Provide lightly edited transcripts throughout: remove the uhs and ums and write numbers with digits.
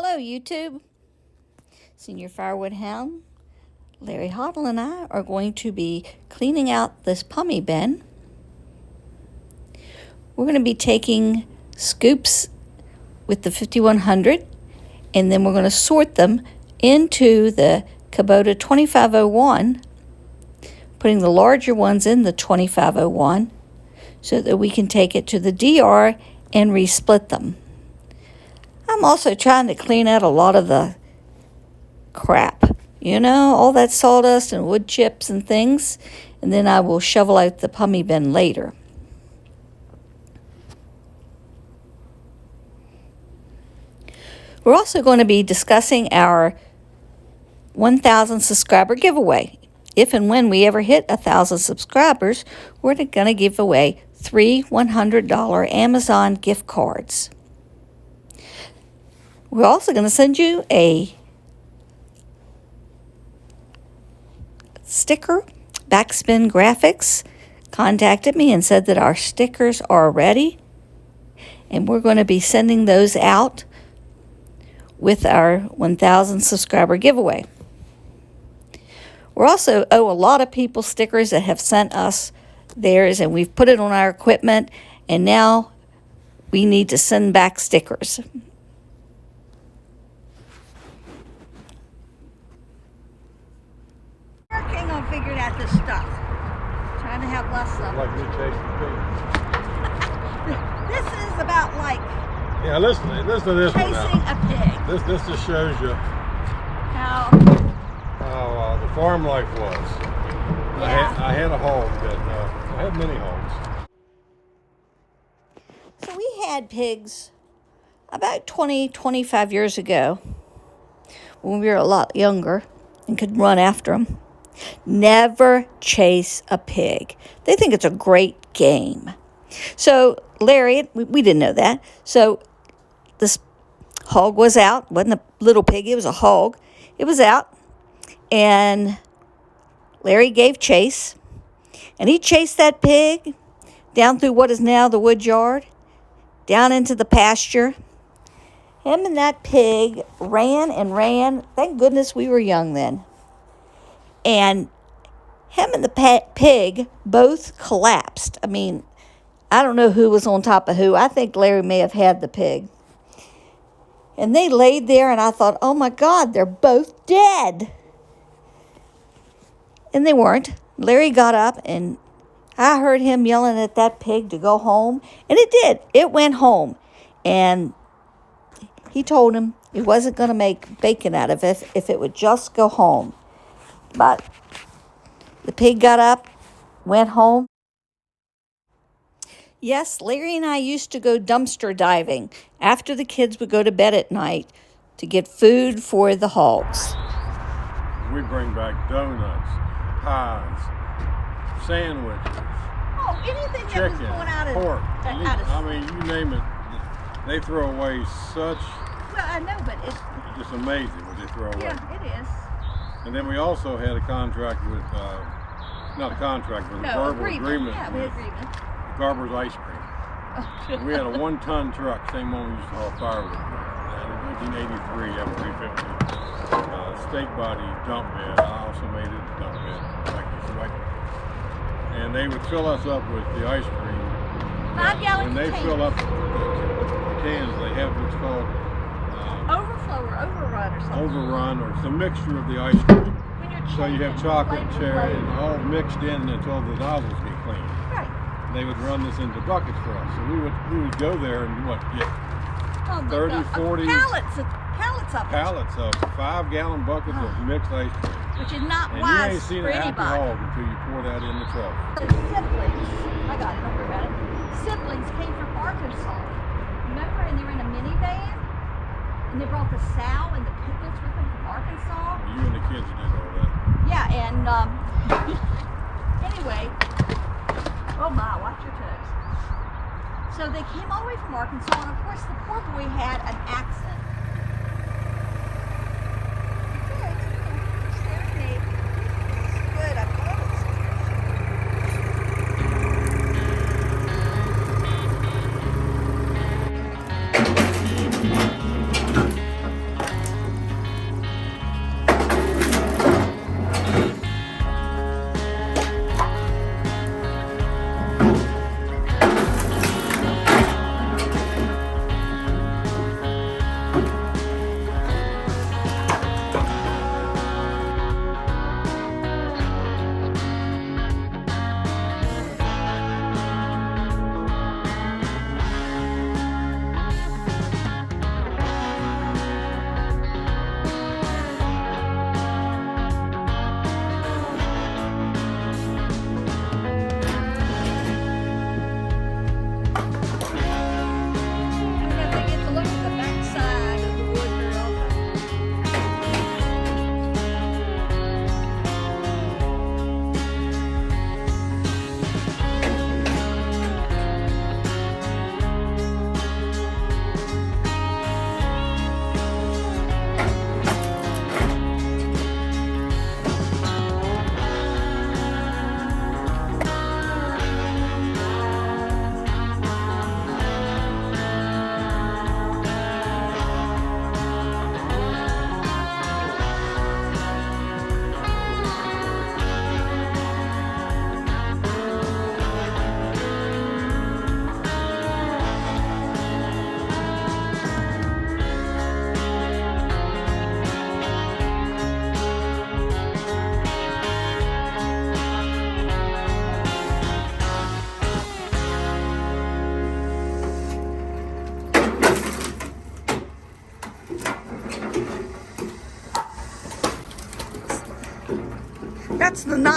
Hello YouTube, Senior Firewood Hound, Larry Hoddle and I are going to be cleaning out this pummie bin. We're going to be taking scoops with the 5100 and then we're going to sort them into the Kubota 2501, putting the larger ones in the 2501 so that we can take it to the DR and resplit them. I'm also trying to clean out a lot of the crap, all that sawdust and wood chips and things, and then I will shovel out the pummie bin later. We're also going to be discussing our 1,000 subscriber giveaway. If and when we ever hit 1,000 subscribers, we're going to give away 3 $100 Amazon gift cards. We're also going to send you a sticker. Backspin Graphics contacted me and said that our stickers are ready, and we're going to be sending those out with our 1,000 subscriber giveaway. We also owe a lot of people stickers that have sent us theirs, and we've put it on our equipment, and now we need to send back stickers. Working on figuring out this stuff. Trying to have less of it. Like me chasing pigs. This is about like listen to this one chasing now. a pig. This just shows you How the farm life was. Yeah. I had a hog, but I had many hogs. So we had pigs about 25 years ago when we were a lot younger and could run after them. Never chase a pig. They think it's a great game. So Larry, we didn't know that. So this hog was out. Wasn't a little pig, it was a hog. It was out. And Larry gave chase. And he chased that pig down through what is now the wood yard, down into the pasture. Him and that pig ran and ran. Thank goodness we were young then. And him and the pig both collapsed. I mean, I don't know who was on top of who. I think Larry may have had the pig. And they laid there, and I thought, oh my God, they're both dead. And they weren't. Larry got up, and I heard him yelling at that pig to go home. And it did. It went home. And he told him he wasn't going to make bacon out of it if it would just go home. But the pig got up, went home. Yes, Larry and I used to go dumpster diving after the kids would go to bed at night to get food for the hogs. We bring back donuts, pies, sandwiches, Anything chicken, that was going out of pork. out of. I mean, you name it. They throw away such. Well, I know, but it's just amazing what they throw away. yeah, it is. And then we also had a contract with, not a contract, but a verbal agreement Yeah, we with had agreement. Garber's Ice Cream. And we had a 1-ton truck, same one we used to haul firewood. In 1983, F-350 steak body dump bed. I also made it a dump bed, and they would fill us up with the ice cream. 5-gallon When they container. fill up the cans, they have what's called Overflow or overrun or something. overrun, or it's a mixture of the ice cream. When you're So you have changing chocolate and flavor cherry flavor. and all mixed in until the nozzles get clean. Right. They would run this into buckets for us. So we would go there and get Oh, 30, 40 pallets of pallets of 5-gallon buckets of mixed ice cream. which is not And you wise ain't seen for a happy anybody. hog until you pour that in the truck. Siblings, I got it, don't worry about it. Siblings came from Arkansas. Remember, and they were in a minivan, and they brought the sow and the pickles with them from Arkansas. You and the kids did all that. Yeah, and anyway, oh my, watch your toes. So they came all the way from Arkansas, and of course the poor boy had an accent. Good, I thought it was.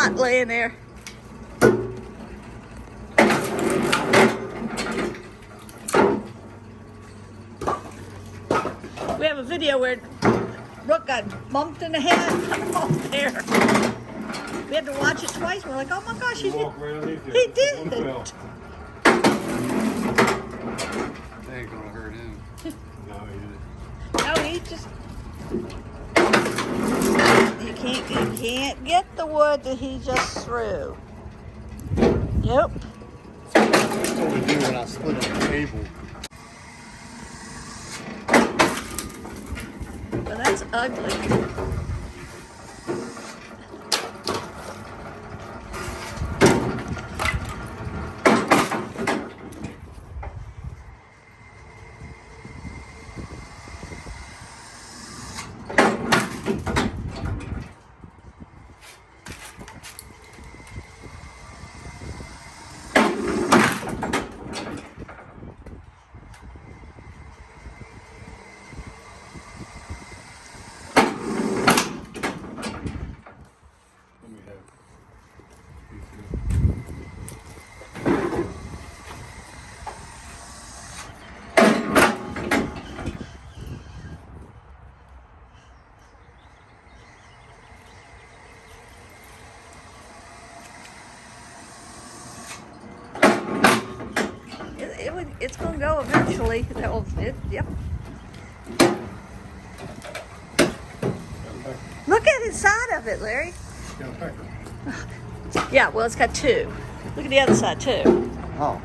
pot laying there. We have a video where Brooke got bumped in the head off there. We had to watch it twice. We're like, oh my gosh, he did. He did. That ain't gonna hurt him. No, he didn't. No, he just. You can't get the wood that he just threw. Yep. That's what we do when I split on the table. Well, that's ugly. Let me have it. It's going to go eventually. Yep. Look at the side of it, Larry. Got a pecker. Yeah, well, it's got two. Look at the other side, too. Oh.